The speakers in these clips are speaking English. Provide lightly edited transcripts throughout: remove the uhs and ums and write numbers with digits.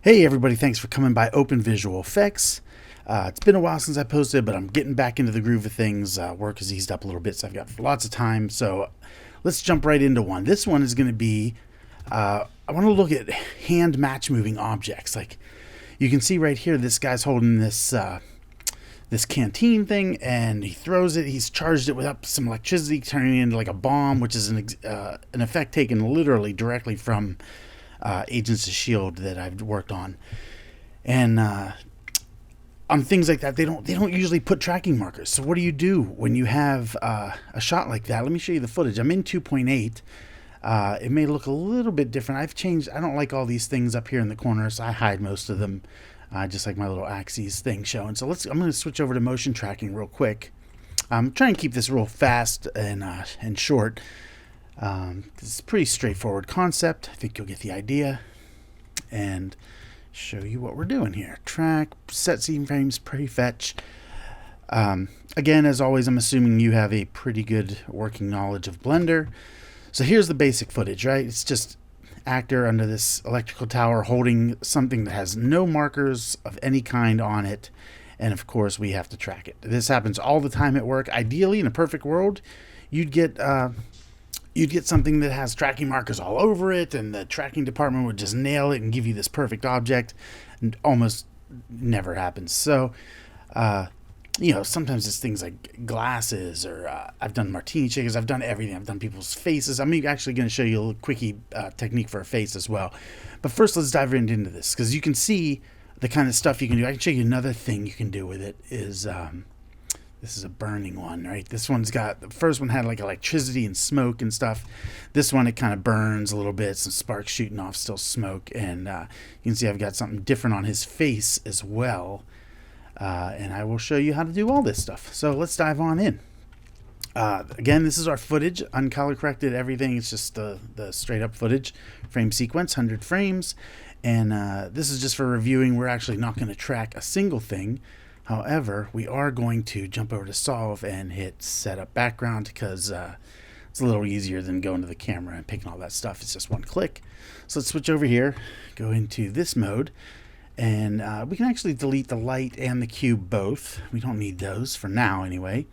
Hey everybody, thanks for coming by Open Visual Effects. It's been a while since I posted, but I'm getting back into the groove of things. Work has eased up a little bit, so I've got lots of time. So let's jump right into one. This one is going to be, I want to look at hand match moving objects. Like you can see right here, this guy's holding this canteen thing, and he throws it. He's charged it with up some electricity, turning it into like a bomb, which is an effect taken literally directly from Agents of Shield that I've worked on, and on things like that, they don't usually put tracking markers. So what do you do when you have a shot like that? Let me show you the footage. I'm in 2.8. It may look a little bit different. I've changed. I don't like all these things up here in the corners. So I hide most of them, just like my little axes thing showing. So I'm going to switch over to motion tracking real quick. I'm trying to keep this real fast and short. It's a pretty straightforward concept. I think you'll get the idea and show you what we're doing here. Track, set scene frames, prefetch. Again, as always, I'm assuming you have a pretty good working knowledge of Blender. So here's the basic footage, right? It's just actor under this electrical tower holding something that has no markers of any kind on it. And of course, we have to track it. This happens all the time at work. Ideally, in a perfect world, you'd get something that has tracking markers all over it, and the tracking department would just nail it and give you this perfect object. And almost never happens. So, sometimes it's things like glasses, or I've done martini shakers. I've done everything. I've done people's faces. I'm actually going to show you a little quickie technique for a face as well. But first, let's dive right into this, because you can see the kind of stuff you can do. I can show you another thing you can do with it is... this is a burning one, right? This one's got, the first one had like electricity and smoke and stuff. This one, it kind of burns a little bit, some sparks shooting off, still smoke. And you can see I've got something different on his face as well. And I will show you how to do all this stuff. So let's dive on in. Again, this is our footage, uncolor corrected everything. It's just the straight up footage, frame sequence, 100 frames. And this is just for reviewing. We're actually not going to track a single thing. However, we are going to jump over to solve and hit setup background, because it's a little easier than going to the camera and picking all that stuff. It's just one click. So let's switch over here, go into this mode, and we can actually delete the light and the cube both. We don't need those for now anyway.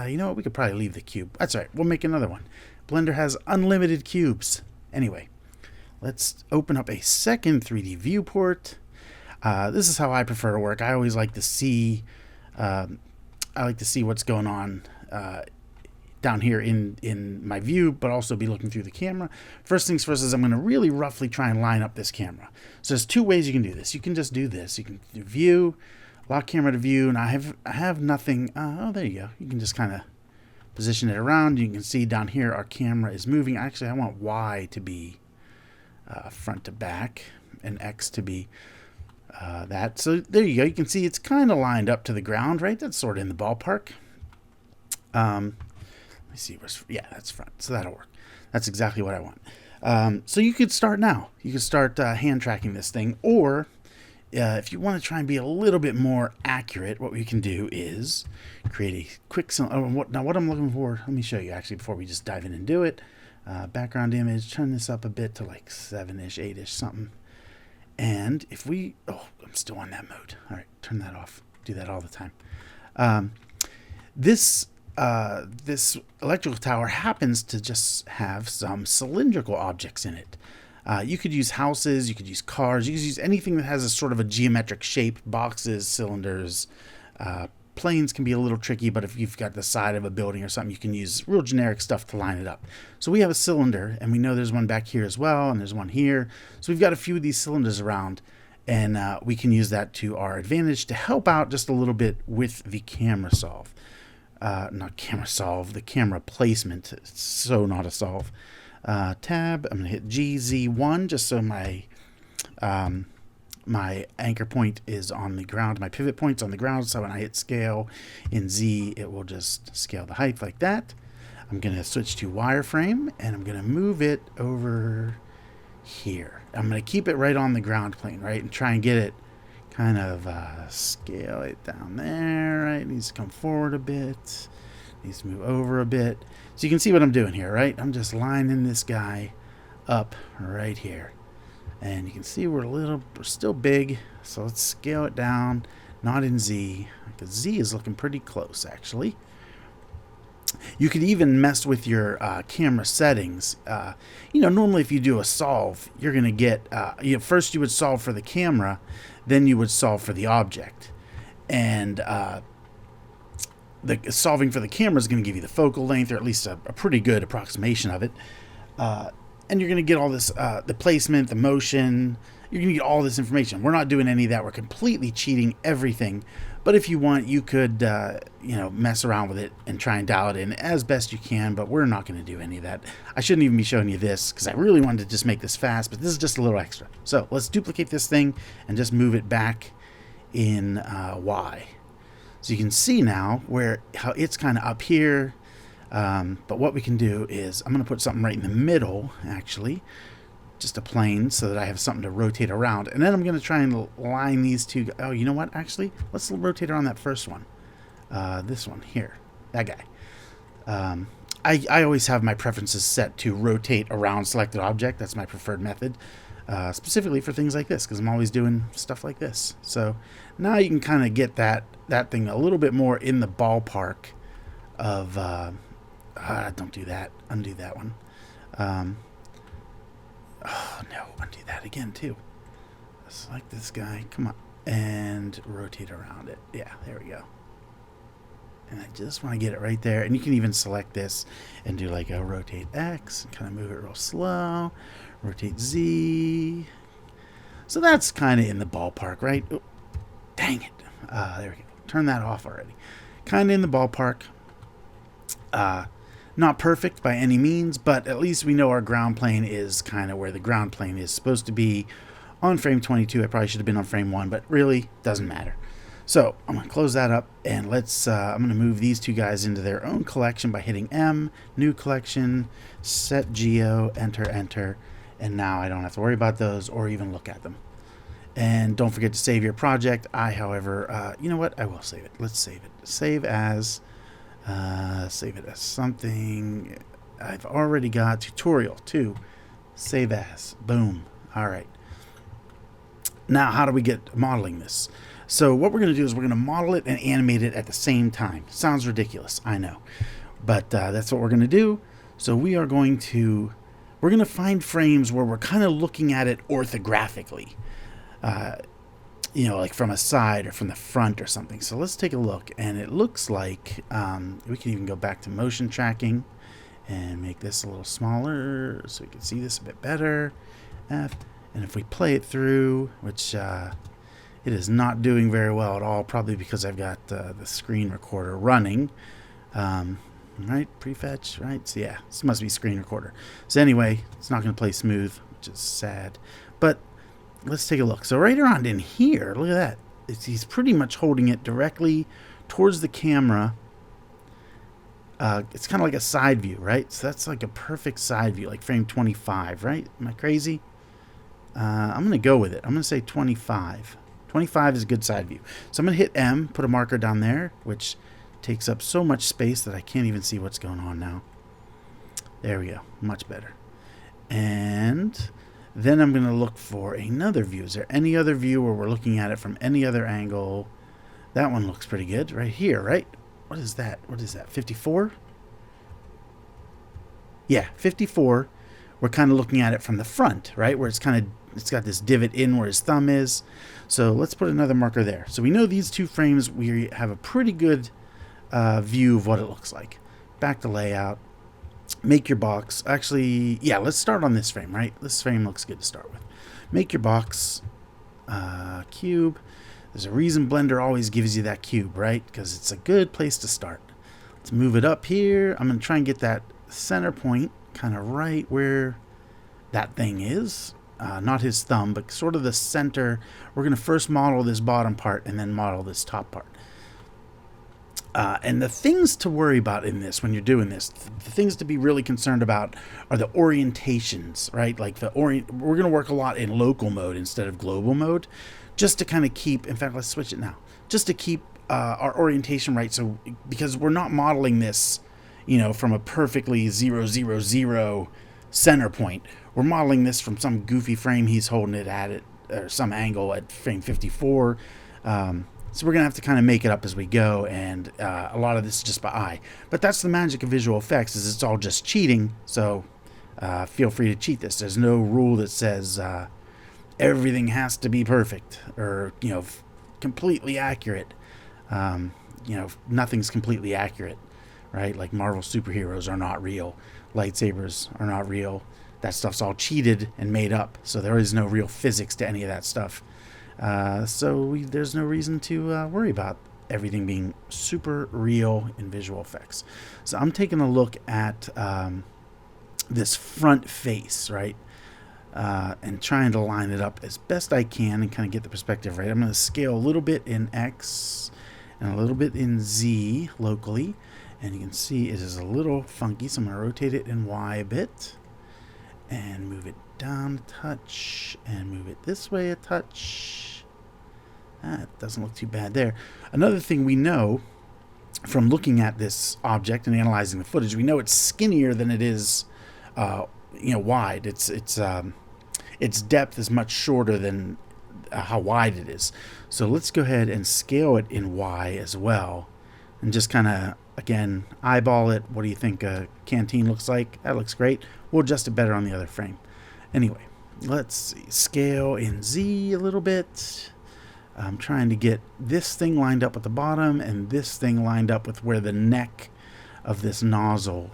You know what? We could probably leave the cube. That's all right. We'll make another one. Blender has unlimited cubes. Anyway, let's open up a second 3D viewport. This is how I prefer to work. I always like to see, what's going on down here in my view, but also be looking through the camera. First things first is I'm going to really roughly try and line up this camera. So there's two ways you can do this. You can just do this. You can do view, lock camera to view, and I have nothing. Oh, there you go. You can just kind of position it around. You can see down here our camera is moving. Actually, I want Y to be front to back and X to be that. So there you go. You can see it's kind of lined up to the ground, right? That's sort of in the ballpark. Let me see. Yeah, that's front. So that'll work. That's exactly what I want. So you could start now. You could start hand tracking this thing, or if you want to try and be a little bit more accurate, what we can do is create a quick... Now what I'm looking for, let me show you actually before we just dive in and do it. Background image, turn this up a bit to like 7-ish, 8-ish, something. And if we... Oh, I'm still on that mode. All right, turn that off. Do that all the time. This electrical tower happens to just have some cylindrical objects in it. You could use houses, you could use cars, you could use anything that has a sort of a geometric shape, boxes, cylinders. Planes can be a little tricky, but if you've got the side of a building or something, you can use real generic stuff to line it up. So we have a cylinder, and we know there's one back here as well, and there's one here. So we've got a few of these cylinders around, and we can use that to our advantage to help out just a little bit with the camera solve. Not camera solve, the camera placement. It's so not a solve. Tab, I'm going to hit GZ1 just so my anchor point is on the ground. My pivot point's on the ground, so when I hit scale in Z, it will just scale the height like that. I'm going to switch to wireframe, and I'm going to move it over here. I'm going to keep it right on the ground plane, right, and try and get it kind of scale it down there, right? It needs to come forward a bit. Needs to move over a bit. So you can see what I'm doing here, right? I'm just lining this guy up right here. And you can see we're still big, so let's scale it down, not in Z, because Z is looking pretty close actually. You could even mess with your camera settings. Normally if you do a solve, you're going to get, first you would solve for the camera, then you would solve for the object. And the solving for the camera is going to give you the focal length, or at least a pretty good approximation of it. And you're going to get all this, the placement, the motion. You're going to get all this information. We're not doing any of that. We're completely cheating everything. But if you want, you could, mess around with it and try and dial it in as best you can. But we're not going to do any of that. I shouldn't even be showing you this because I really wanted to just make this fast. But this is just a little extra. So let's duplicate this thing and just move it back in Y. So you can see now how it's kind of up here. But what we can do is I'm going to put something right in the middle, actually. Just a plane so that I have something to rotate around. And then I'm going to try and line these two. Oh, you know what? Actually, let's rotate around that first one. This one here. That guy. I always have my preferences set to rotate around selected object. That's my preferred method. Specifically for things like this, because I'm always doing stuff like this. So now you can kind of get that thing a little bit more in the ballpark of... don't do that. Undo that one. Oh, no. Undo that again, too. Select this guy. Come on. And rotate around it. Yeah, there we go. And I just want to get it right there. And you can even select this and do like a rotate X. And kind of move it real slow. Rotate Z. So that's kind of in the ballpark, right? Oh, dang it. There we go. Turn that off already. Kind of in the ballpark. Not perfect by any means, but at least we know our ground plane is kind of where the ground plane is supposed to be on frame 22. I probably should have been on frame 1, but really doesn't matter. So I'm going to close that up, and I'm going to move these two guys into their own collection by hitting M, new collection, set geo, enter, enter, and now I don't have to worry about those or even look at them. And don't forget to save your project. However, you know what? I will save it. Let's save it. Save as something. I've already got tutorial 2. Save as. Boom. All right. Now, how do we get modeling this? So what we're going to do is we're going to model it and animate it at the same time. Sounds ridiculous, I know. But that's what we're going to do. So we're going to find frames where we're kind of looking at it orthographically. Like from a side or from the front or something. So let's take a look. And it looks like we can even go back to motion tracking and make this a little smaller so we can see this a bit better. And if we play it through, which it is not doing very well at all, probably because I've got the screen recorder running. Right? Prefetch, right? So yeah, this must be screen recorder. So anyway, it's not going to play smooth, which is sad. But let's take a look. So right around in here, look at that. He's pretty much holding it directly towards the camera. It's kind of like a side view, right? So that's like a perfect side view, like frame 25, right? Am I crazy? I'm going to go with it. I'm going to say 25. 25 is a good side view. So I'm going to hit M, put a marker down there, which takes up so much space that I can't even see what's going on now. There we go. Much better. And then I'm going to look for another view. Is there any other view where we're looking at it from any other angle? That one looks pretty good. Right here, right? What is that? What is that? 54? Yeah, 54. We're kind of looking at it from the front, right? Where it's got this divot in where his thumb is. So let's put another marker there. So we know these two frames, we have a pretty good view of what it looks like. Back to layout. Make your box. Actually, yeah, let's start on this frame, right? This frame looks good to start with. Make your box cube. There's a reason Blender always gives you that cube, right? Because it's a good place to start. Let's move it up here. I'm going to try and get that center point kind of right where that thing is. Not his thumb, but sort of the center. We're going to first model this bottom part and then model this top part. And the things to worry about in this, when you're doing this, the things to be really concerned about are the orientations, right? Like we're going to work a lot in local mode instead of global mode, just to kind of keep, in fact, let's switch it now, just to keep our orientation right. So, because we're not modeling this, from a perfectly 0, 0, 0 center point. we're modeling this from some goofy frame he's holding it at it, or some angle at frame 54. So we're going to have to kind of make it up as we go, and a lot of this is just by eye. But that's the magic of visual effects, is it's all just cheating, so feel free to cheat this. There's no rule that says everything has to be perfect or, completely accurate. Nothing's completely accurate, right? Like Marvel superheroes are not real. Lightsabers are not real. That stuff's all cheated and made up, so there is no real physics to any of that stuff. There's no reason to worry about everything being super real in visual effects. So I'm taking a look at this front face, right? And trying to line it up as best I can and kind of get the perspective right. I'm going to scale a little bit in X and a little bit in Z locally. And you can see it is a little funky, so I'm going to rotate it in Y a bit. And move it down a touch. And move it this way a touch. It doesn't look too bad there. Another thing we know from looking at this object and analyzing the footage, we know it's skinnier than it is, wide. Its depth is much shorter than how wide it is. So let's go ahead and scale it in Y as well, and just kind of, again, eyeball it. What do you think a canteen looks like? That looks great. We'll adjust it better on the other frame. Anyway, let's see. Scale in Z a little bit. I'm trying to get this thing lined up with the bottom and this thing lined up with where the neck of this nozzle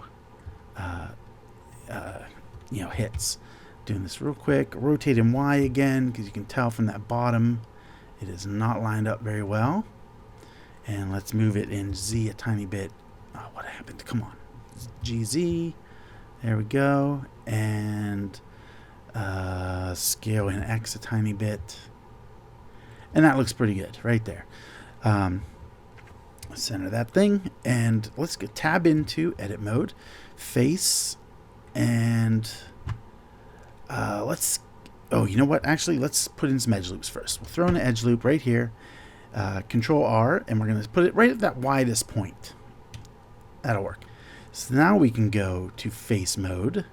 hits. Doing this real quick. Rotate in Y again, because you can tell from that bottom it is not lined up very well. And let's move it in Z a tiny bit. Oh, what happened? Come on. GZ. There we go. And scale in X a tiny bit. And that looks pretty good right there. Center that thing. And let's get tab into edit mode. Face. And you know what? Actually, let's put in some edge loops first. We'll throw in an edge loop right here. Control R. And we're going to put it right at that widest point. That'll work. So now we can go to face mode.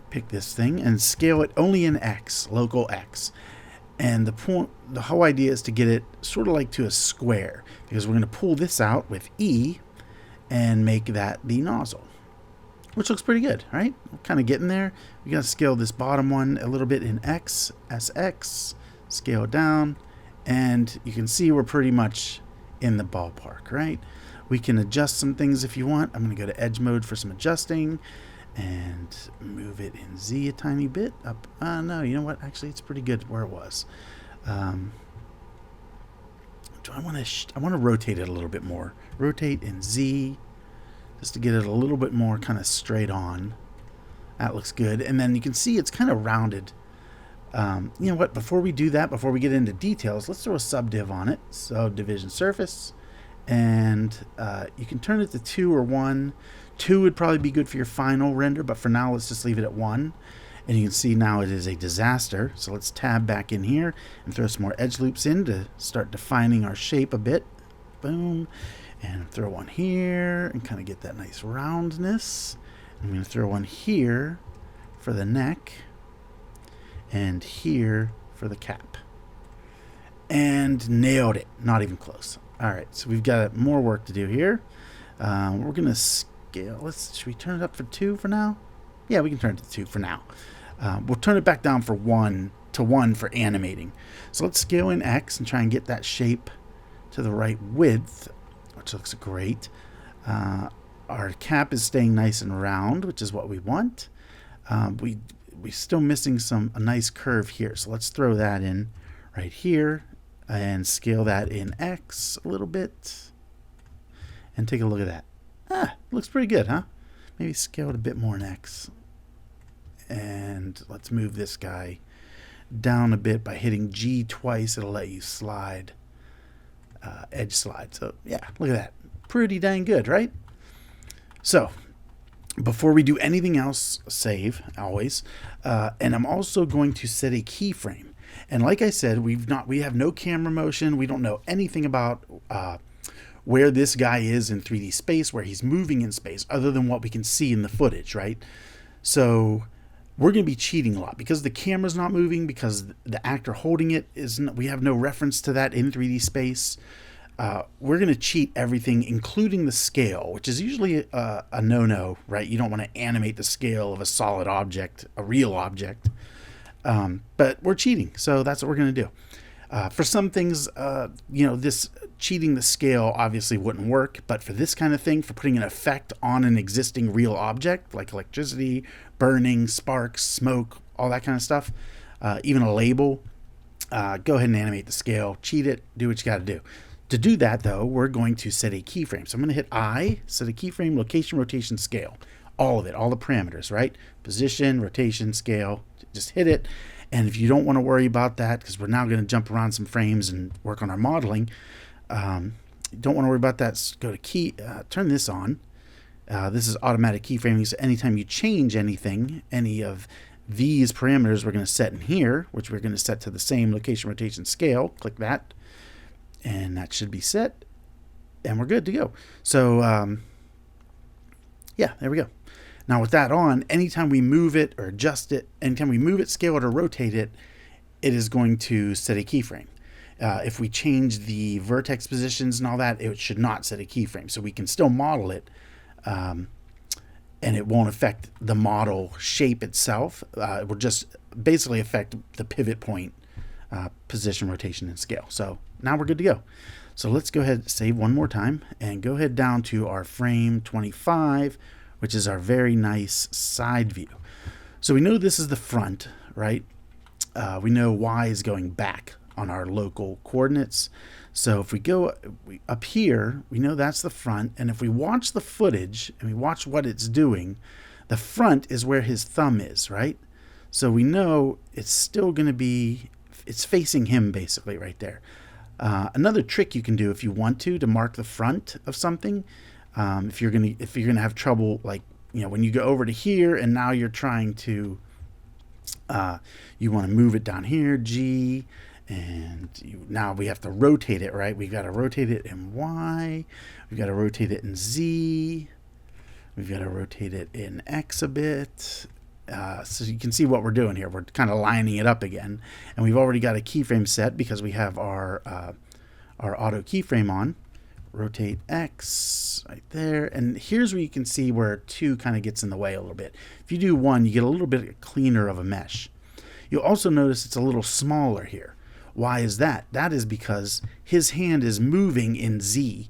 Pick this thing and scale it only in X, local X. And the whole idea is to get it sort of like to a square, because we're going to pull this out with E and make that the nozzle, which looks pretty good, right? We're kind of getting there. We got to scale this bottom one a little bit in X, SX, scale down, and you can see we're pretty much in the ballpark, right? We can adjust some things if you want. I'm going to go to edge mode for some adjusting and move it in Z a tiny bit up. No, you know what? Actually, it's pretty good where it was. I want to rotate it a little bit more. Rotate in Z just to get it a little bit more kind of straight on. That looks good. And then you can see it's kind of rounded. You know what? Before we do that, before we get into details, let's throw a subdiv on it. Subdivision surface. And you can turn it to 2 or 1. 2 would probably be good for your final render, but for now, let's just leave it at 1. And you can see now it is a disaster. So let's tab back in here and throw some more edge loops in to start defining our shape a bit. Boom. And throw one here and kind of get that nice roundness. I'm going to throw one here for the neck and here for the cap. And nailed it. Not even close. All right, so we've got more work to do here. We're going to scale. Should we turn it up for 2 for now? Yeah, we can turn it to 2 for now. We'll turn it back down for 1 to 1 for animating. So let's scale in X and try and get that shape to the right width, which looks great. Our cap is staying nice and round, which is what we want. We're still missing a nice curve here. So let's throw that in right here and scale that in X a little bit. And take a look at that. Looks pretty good, huh? Maybe scale it a bit more in X. And let's move this guy down a bit by hitting G twice. It'll let you slide, edge slide. So yeah, look at that. Pretty dang good, right? So before we do anything else, save always. And I'm also going to set a keyframe. And like I said, we have no camera motion. We don't know anything about where this guy is in 3D space, where he's moving in space, other than what we can see in the footage, right? So we're going to be cheating a lot because the camera's not moving, because the actor holding it isn't. We have no reference to that in 3D space. We're going to cheat everything, including the scale, which is usually a no-no, right? You don't want to animate the scale of a solid object, a real object. But we're cheating, so that's what we're going to do. For some things, this cheating the scale obviously wouldn't work, but for this kind of thing, for putting an effect on an existing real object, like electricity, burning, sparks, smoke, all that kind of stuff, even a label, go ahead and animate the scale, cheat it, do what you got to do. To do that, though, we're going to set a keyframe. So I'm going to hit I, set a keyframe, location, rotation, scale. All of it, all the parameters, right? Position, rotation, scale. Just hit it. And if you don't want to worry about that, because we're now going to jump around some frames and work on our modeling, don't want to worry about that, go to turn this on. This is automatic keyframing, so anytime you change anything, any of these parameters we're going to set in here, which we're going to set to the same location, rotation, scale. Click that. And that should be set, and we're good to go. So, yeah, there we go. Now with that on, anytime we move it or adjust it, anytime we move it, scale it, or rotate it, it is going to set a keyframe. If we change the vertex positions and all that, it should not set a keyframe. So we can still model it, and it won't affect the model shape itself. It will just basically affect the pivot point, position, rotation, and scale. So now we're good to go. So let's go ahead, save one more time, and go ahead down to our frame 25, which is our very nice side view. So we know this is the front, right? We know Y is going back on our local coordinates. So if we go up here, we know that's the front. And if we watch the footage and we watch what it's doing, the front is where his thumb is, right? So we know it's still going to be, it's facing him basically right there. Another trick you can do if you want to mark the front of something, if you're gonna have trouble, like, when you go over to here and now you're trying to, you want to move it down here, G, and now we have to rotate it, right? We've got to rotate it in Y, we've got to rotate it in Z, we've got to rotate it in X a bit. So you can see what we're doing here. We're kind of lining it up again, and we've already got a keyframe set because we have our auto keyframe on. Rotate X right there, and here's where you can see where 2 kind of gets in the way a little bit. If you do 1, you get a little bit cleaner of a mesh. You'll also notice it's a little smaller here. Why is that? That is because his hand is moving in Z.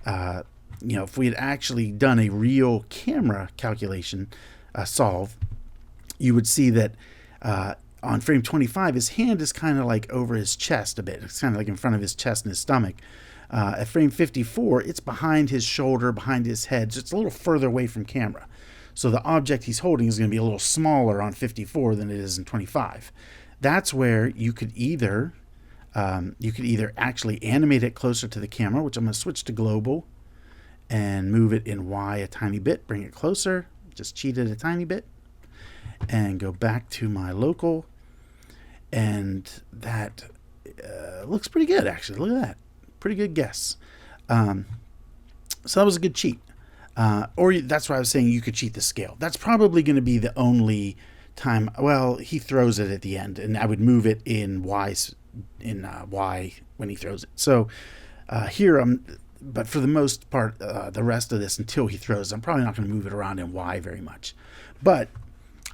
If we had actually done a real camera calculation solve, you would see that on frame 25, his hand is kind of like over his chest a bit. It's kind of like in front of his chest and his stomach. At frame 54, it's behind his shoulder, behind his head, so it's a little further away from camera. So the object he's holding is going to be a little smaller on 54 than it is in 25. That's where you could either actually animate it closer to the camera, which I'm going to switch to global and move it in Y a tiny bit, bring it closer, just cheat it a tiny bit, and go back to my local, and that looks pretty good, actually. Look at that. Pretty good guess. So that was a good cheat. Or that's why I was saying you could cheat the scale. That's probably going to be the only time. Well, he throws it at the end, and I would move it in Y when he throws it. So here but for the most part, the rest of this until he throws, I'm probably not going to move it around in Y very much. But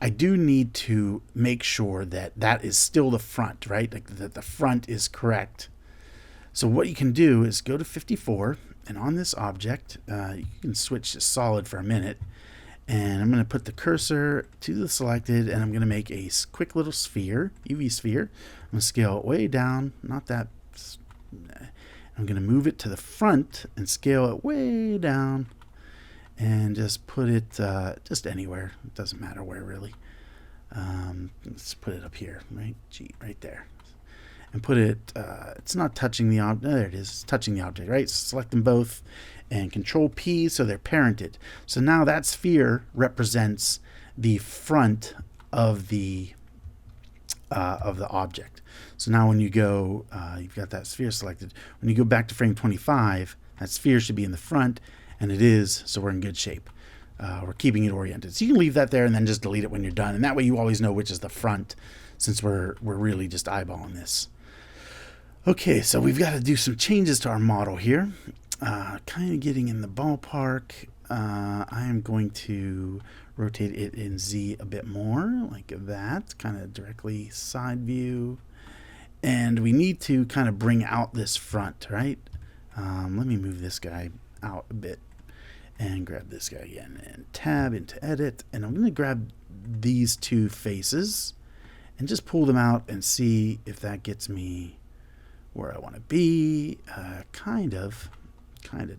I do need to make sure that that is still the front, right? Like that the front is correct. So what you can do is go to 54, and on this object, you can switch to solid for a minute, and I'm going to put the cursor to the selected, and I'm going to make a quick little sphere, UV sphere. I'm going to scale it way down, not that. I'm going to move it to the front and scale it way down, and just put it just anywhere. It doesn't matter where, really. Let's put it up here, right? Right there. And put it, it's not touching the object, there it is, it's touching the object, right? Select them both and Control P so they're parented. So now that sphere represents the front of the object. So now when you go, you've got that sphere selected. When you go back to frame 25, that sphere should be in the front, and it is, so we're in good shape. we're keeping it oriented. So you can leave that there and then just delete it when you're done. And that way you always know which is the front, since we're really just eyeballing this. Okay, so we've got to do some changes to our model here. Kind of getting in the ballpark. I am going to rotate it in Z a bit more, like that, kind of directly side view. And we need to kind of bring out this front, right? Let me move this guy out a bit and grab this guy again and tab into edit. And I'm going to grab these two faces and just pull them out and see if that gets me where I want to be. Kind of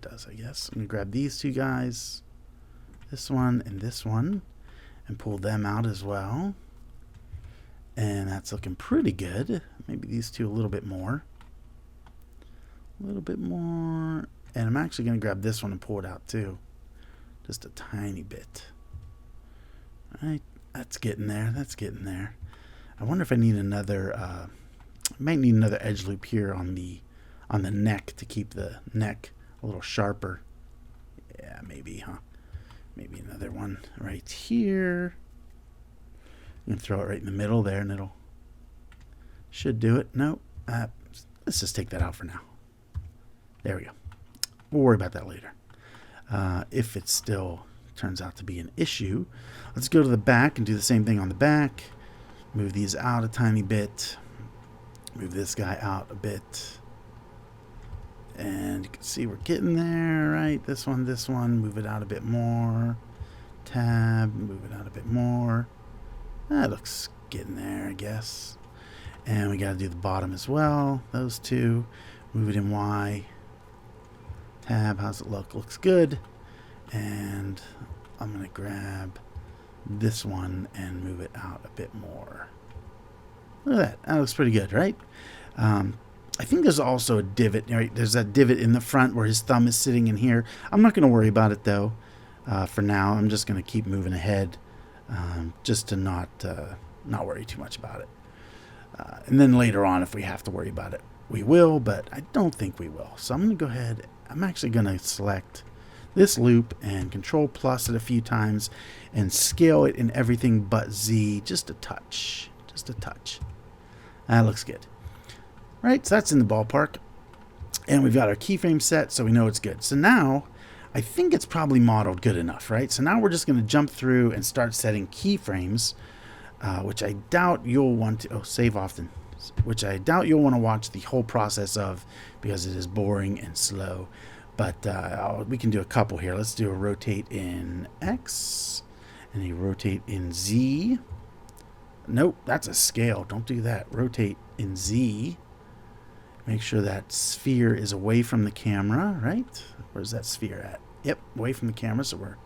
does, I guess. I'm going to grab these two guys, this one, and pull them out as well. And that's looking pretty good. Maybe these two a little bit more. And I'm actually going to grab this one and pull it out too. Just a tiny bit. All right, that's getting there. I wonder if I need another, I might need another edge loop here on the neck to keep the neck a little sharper. Yeah, maybe, huh? Maybe another one right here. You can throw it right in the middle there and it'll should do it. No, let's just take that out for now. There we go. We'll worry about that later. If it still turns out to be an issue, let's go to the back and do the same thing on the back. Move these out a tiny bit. Move this guy out a bit. And you can see we're getting there, right? This one, move it out a bit more. Tab, move it out a bit more. That looks getting there, I guess. And we got to do the bottom as well. Those two, move it in Y. Tab, how's it look? Looks good. And I'm going to grab this one and move it out a bit more. Look at that. That looks pretty good, right? I think there's also a divot, right? There's that divot in the front where his thumb is sitting in here. I'm not going to worry about it though. For now, I'm just going to keep moving ahead, just to not worry too much about it. And then later on, if we have to worry about it, we will, but I don't think we will. So I'm going to go ahead. I'm actually going to select this loop and Control plus it a few times and scale it in everything but Z just a touch. That looks good. Right, so that's in the ballpark. And we've got our keyframe set, so we know it's good. So now, I think it's probably modeled good enough, right? So now we're just going to jump through and start setting keyframes, which I doubt you'll want to, save often, which I doubt you'll want to watch the whole process of because it is boring and slow. But we can do a couple here. Let's do a rotate in X and a rotate in Z. Nope, that's a scale. Don't do that. Rotate in Z. Make sure that sphere is away from the camera, right? Where's that sphere at? Yep, away from the camera, so we're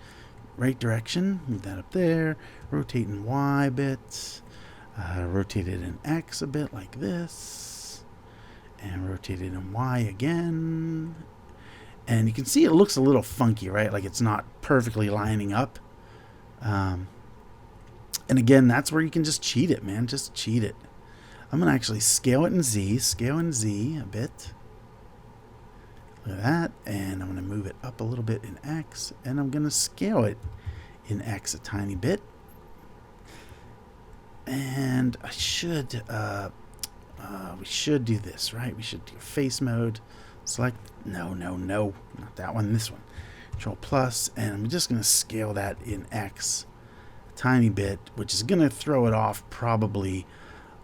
right direction. Move that up there. Rotate in Y a bit. Rotate it in X a bit like this. And rotate it in Y again. And you can see it looks a little funky, right? Like it's not perfectly lining up. And again, that's where you can just cheat it, man. Just cheat it. I'm going to actually scale it in Z, a bit. Look at that. And I'm going to move it up a little bit in X. And I'm going to scale it in X a tiny bit. And I should, we should do this, right? We should do face mode. Select, no, not that one, this one. Control plus, and I'm just going to scale that in X a tiny bit, which is going to throw it off probably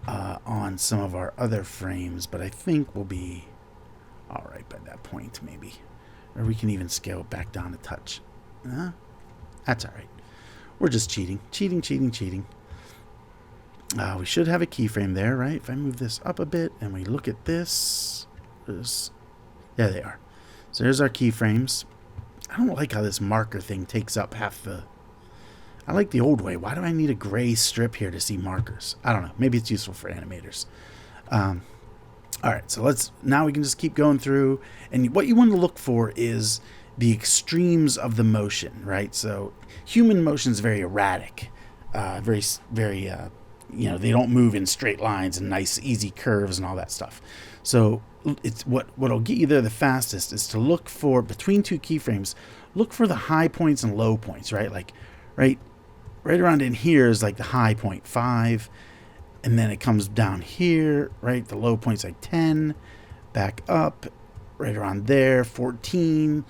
on some of our other frames, but I think we'll be all right by that point, maybe. Or we can even scale it back down a touch. That's all right. We're just cheating. We should have a keyframe there, right? If I move this up a bit and we look at this, there they are. So there's our keyframes. I don't like how this marker thing takes up half the... I like the old way. Why do I need a gray strip here to see markers? I don't know. Maybe it's useful for animators. All right, so now we can just keep going through. And what you want to look for is the extremes of the motion, right? So human motion is very erratic, very, they don't move in straight lines and nice, easy curves and all that stuff. So it's what'll get you there the fastest is to look for, between two keyframes, look for the high points and low points, right? Like right around in here is like the high point 5, and then it comes down here, right? The low point's like 10, back up, right around there, 14.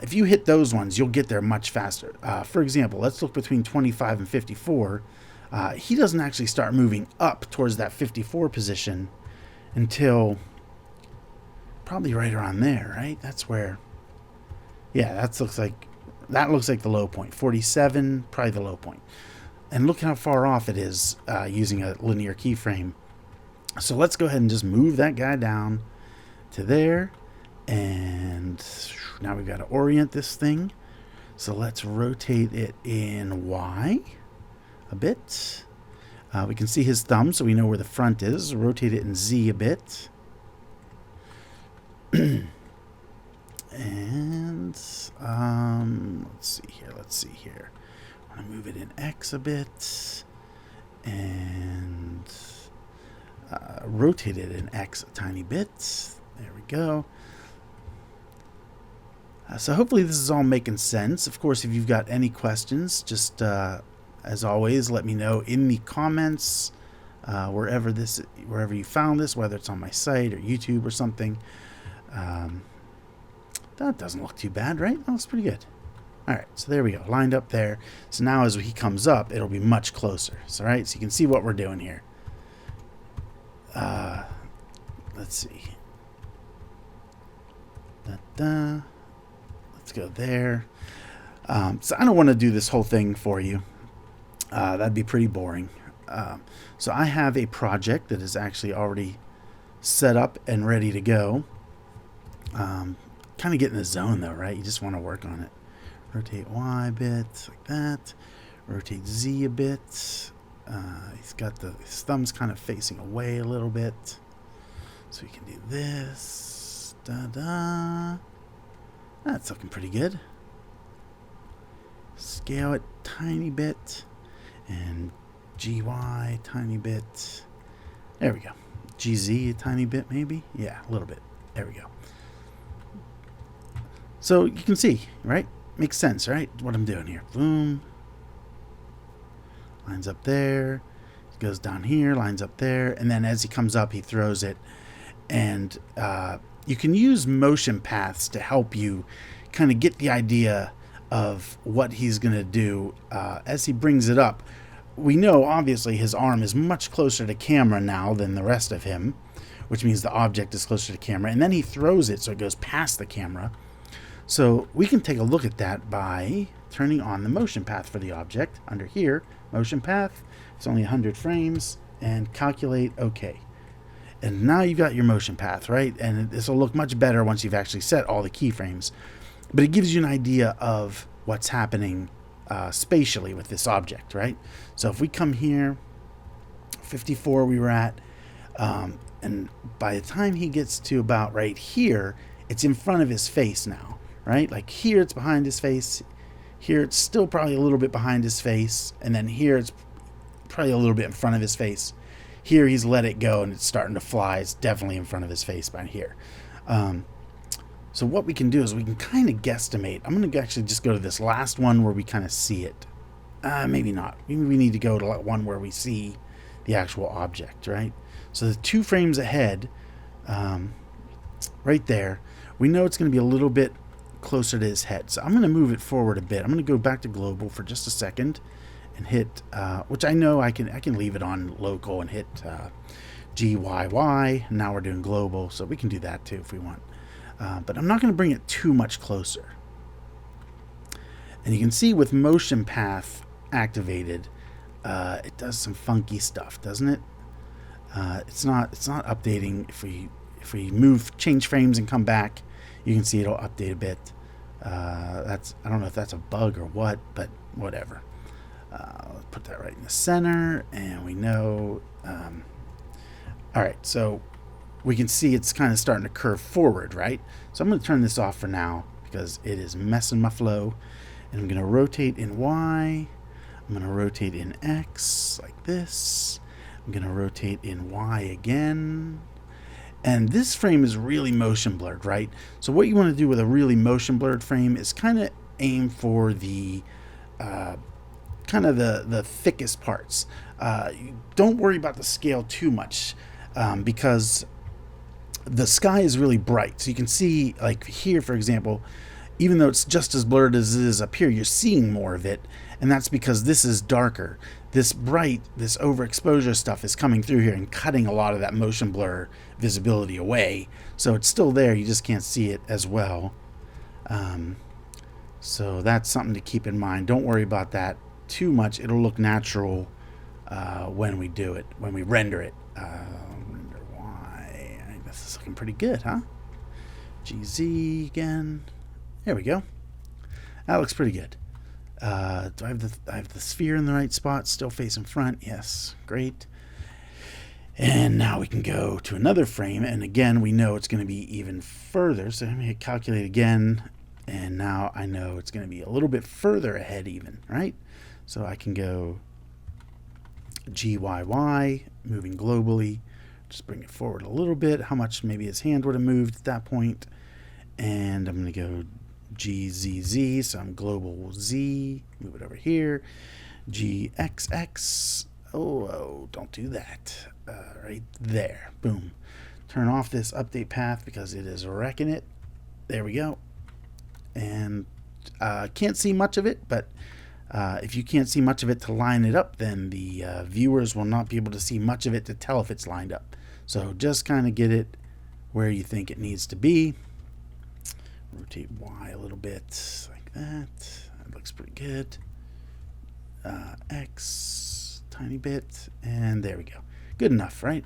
If you hit those ones, you'll get there much faster. For example, let's look between 25 and 54. He doesn't actually start moving up towards that 54 position until probably right around there, right? That's where, yeah, that looks like the low point. 47, probably the low point. And look how far off it is using a linear keyframe. So let's go ahead and just move that guy down to there. And now we've got to orient this thing. So let's rotate it in Y a bit. We can see his thumb, so we know where the front is. Rotate it in Z a bit. And let's see here. I want to move it in X a bit. And rotate it in X a tiny bit. There we go. So hopefully this is all making sense. Of course, if you've got any questions, just as always, let me know in the comments wherever you found this, whether it's on my site or YouTube or something. That doesn't look too bad, right? That looks pretty good. All right, so there we go, lined up there. So now as he comes up, it'll be much closer. So, right, so you can see what we're doing here. Let's see. Let's go there. So I don't want to do this whole thing for you. That'd be pretty boring. So I have a project that is actually already set up and ready to go. Kind of get in the zone though, right? You just want to work on it. Rotate Y a bit, like that. Rotate Z a bit. He's got his thumb's kind of facing away a little bit. So we can do this. That's looking pretty good. Scale it tiny bit. And GY tiny bit. There we go. GZ a tiny bit maybe? Yeah, a little bit. There we go. So you can see, right? Makes sense, right? What I'm doing here. Boom. Lines up there. Goes down here, lines up there. And then as he comes up, he throws it. And you can use motion paths to help you kind of get the idea of what he's going to do as he brings it up. We know, obviously, his arm is much closer to camera now than the rest of him, which means the object is closer to camera. And then he throws it so it goes past the camera. So we can take a look at that by turning on the motion path for the object. Under here, motion path, it's only 100 frames, and calculate OK. And now you've got your motion path, right? And this will look much better once you've actually set all the keyframes. But it gives you an idea of what's happening spatially with this object, right? So if we come here, 54 we were at, and by the time he gets to about right here, it's in front of his face now, right? Like here it's behind his face, here it's still probably a little bit behind his face, and then here it's probably a little bit in front of his face. Here he's let it go and it's starting to fly. It's definitely in front of his face by here. So what we can do is we can kind of guesstimate. I'm going to actually just go to this last one where we kind of see it. Maybe not. Maybe we need to go to one where we see the actual object, right? So the 2 frames ahead, right there, we know it's going to be a little bit closer to his head. So I'm going to move it forward a bit. I'm going to go back to global for just a second and hit, which I know I can leave it on local and hit GYY. Now we're doing global, so we can do that too if we want. But I'm not going to bring it too much closer. And you can see with motion path activated, it does some funky stuff, doesn't it? It's not updating. If we change frames and come back, you can see it'll update a bit. I don't know if that's a bug or what, but whatever. Let's put that right in the center, and we know. All right, so we can see it's kind of starting to curve forward, right? So I'm going to turn this off for now because it is messing my flow. And I'm going to rotate in Y. I'm going to rotate in X like this. I'm going to rotate in Y again. And this frame is really motion blurred, right? So what you want to do with a really motion blurred frame is kind of aim for the kind of the thickest parts. Don't worry about the scale too much because the sky is really bright. So you can see, like here, for example, even though it's just as blurred as it is up here, you're seeing more of it. And that's because this is darker. This bright, this overexposure stuff is coming through here and cutting a lot of that motion blur visibility away. So it's still there, you just can't see it as well. So that's something to keep in mind. Don't worry about that too much. It'll look natural when we do it, when we render it. Render Y. I think this is looking pretty good, huh? GZ again. There we go. That looks pretty good. Do I have the sphere in the right spot, still facing front? Yes, great. And now we can go to another frame, and again we know it's going to be even further. So I'm going to hit calculate again, and now I know it's going to be a little bit further ahead even, right? So I can go GYY, moving globally, just bring it forward a little bit, how much maybe his hand would have moved at that point. And I'm going to go GZZ, so I'm global Z, move it over here, GXX, oh, don't do that, right there, boom. Turn off this update path because it is wrecking it. There we go. And can't see much of it, but if you can't see much of it to line it up, then the viewers will not be able to see much of it to tell if it's lined up. So just kind of get it where you think it needs to be. Rotate Y a little bit like that. That looks pretty good. X, tiny bit, and there we go. Good enough, right?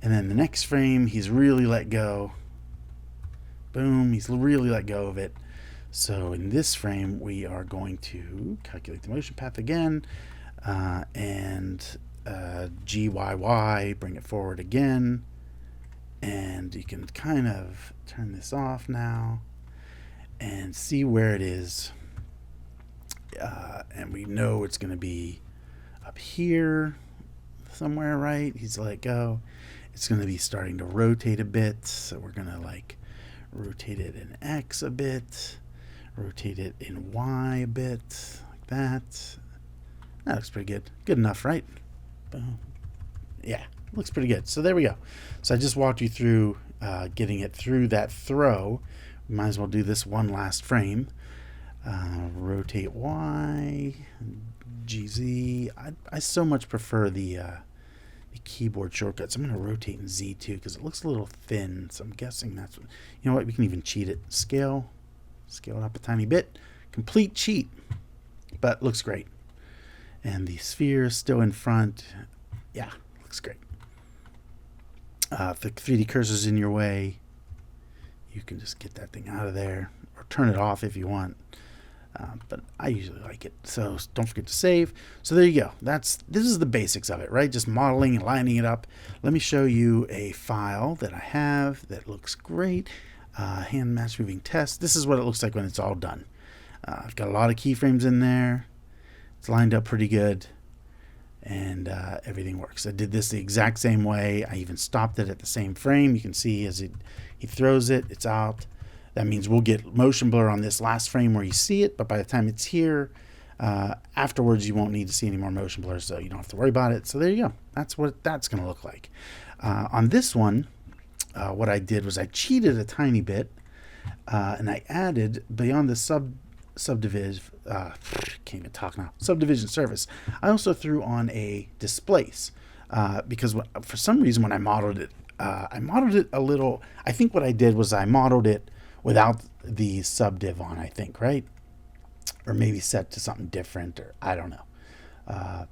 And then the next frame, he's really let go. Boom, he's really let go of it. So in this frame, we are going to calculate the motion path again, and GYY, bring it forward again. And you can kind of turn this off now and see where it is. And we know it's going to be up here somewhere, right? He's let go. It's going to be starting to rotate a bit. So we're going to like rotate it in X a bit, rotate it in Y a bit, like that. That looks pretty good. Good enough, right? Boom. Yeah. Looks pretty good. So there we go. So I just walked you through getting it through that throw. We might as well do this one last frame. Rotate Y, GZ. I so much prefer the keyboard shortcuts. I'm going to rotate in Z too because it looks a little thin. So I'm guessing that's what, you know what, we can even cheat it. Scale it up a tiny bit. Complete cheat, but looks great. And the sphere is still in front. Yeah, looks great. If the 3D cursor's in your way, you can just get that thing out of there or turn it off if you want. But I usually like it. So don't forget to save. So there you go. This is the basics of it, right? Just modeling and lining it up. Let me show you a file that I have that looks great. Hand match moving test. This is what it looks like when it's all done. I've got a lot of keyframes in there. It's lined up pretty good. And everything works. I did this the exact same way. I even stopped it at the same frame. You can see as he throws it, it's out. That means we'll get motion blur on this last frame where you see it, but by the time it's here, afterwards you won't need to see any more motion blur, so you don't have to worry about it. So there you go. That's what that's going to look like. On this one, what I did was I cheated a tiny bit, and I added, beyond the subdivision, can't even talk now, subdivision surface, I also threw on a displace because for some reason when I modeled it a little. I think what I did was I modeled it without the subdiv on, I think, right? Or maybe set to something different, or I don't know. I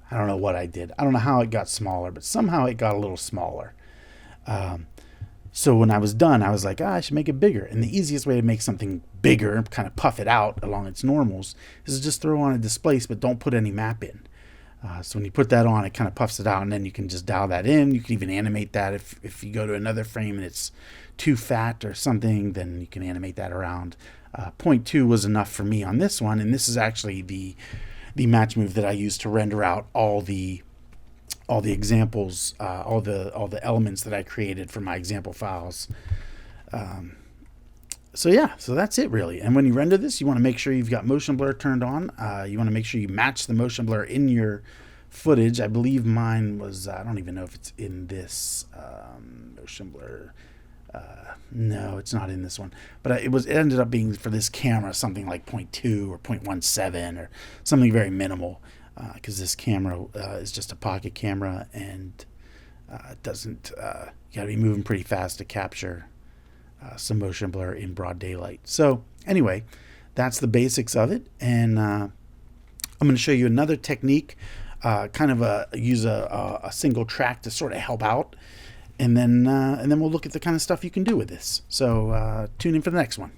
don't know what I did. I don't know how it got smaller, but somehow it got a little smaller. So when I was done, I was like, I should make it bigger. And the easiest way to make something bigger, kind of puff it out along its normals, is just throw on a displace, but don't put any map in. So when you put that on, it kind of puffs it out, and then you can just dial that in. You can even animate that if you go to another frame and it's too fat or something, then you can animate that around. 0.2 was enough for me on this one, and this is actually the match move that I used to render out all the examples, all the elements that I created for my example files. So yeah, so that's it really. And when you render this, you want to make sure you've got motion blur turned on. You want to make sure you match the motion blur in your footage. I believe mine was, I don't even know if it's in this motion blur. No, it's not in this one. But it ended up being for this camera something like 0.2 or 0.17 or something very minimal, because this camera is just a pocket camera, and it doesn't. You got to be moving pretty fast to capture some motion blur in broad daylight. So anyway, that's the basics of it, and I'm going to show you another technique, kind of use a single track to sort of help out, and then we'll look at the kind of stuff you can do with this. So tune in for the next one.